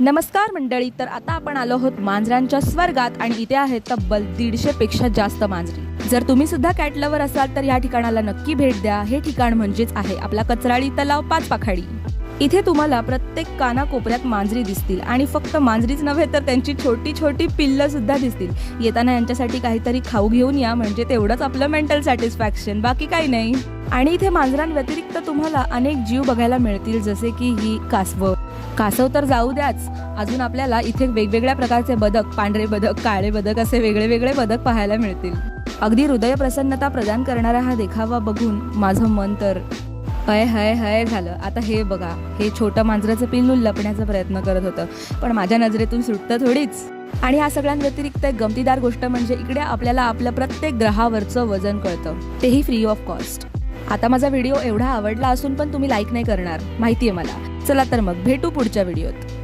नमस्कार मंडळी, तर आता आपण आलो आहोत मांजरांच्या स्वर्गात आणि इथे आहेत तब्बल 150 पेक्षा जास्त मांजरी। जर तुम्ही सुद्धा कॅट लवर असाल तर या ठिकाणाला नक्की भेट द्या। हे ठिकाण म्हणजेच आहे आपला कचराळी तलाव पाचपाखाडी। इथे तुम्हाला प्रत्येक कानाकोपऱ्यात मांजरी दिसतील आणि फक्त मांजरीच नव्हे तर त्यांची छोटी छोटी पिल्लं सुद्धा दिसतील। येताना यांच्यासाठी काहीतरी खाऊ घेऊन या, म्हणजे तेवढंच आपलं मेंटल सॅटिस्फॅक्शन, बाकी काही नाही। आणि इथे मांजरांव्यतिरिक्त तुम्हाला अनेक जीव बघायला मिळतील, जसे की ही कासव तर जाऊ द्याच, अजून आपल्याला इथे वेगवेगळ्या प्रकारचे बदक, पांढरे बदक, काळे बदक असे वेगळे वेगळे बदक पाहायला मिळतील। अगदी हृदय प्रसन्नता प्रदान करणारा हा देखावा बघून माझं मन तर हय हय हय झालं। आता हे बघा, हे छोटं मांजराचं पिल्लू लपण्याचा प्रयत्न करत होतं, पण माझ्या नजरेतून सुटतं थोडीच। आणि या सगळ्यांव्यतिरिक्त एक गमतीदार गोष्ट म्हणजे इकडे आपल्याला आपल्या प्रत्येक ग्रहावरचं वजन कळतं, तेही फ्री ऑफ कॉस्ट। आता माझा व्हिडिओ एवढा आवडला असून पण तुम्ही लाईक नाही करणार, माहितीये मला। चला तर मग भेटू पुढच्या व्हिडिओत।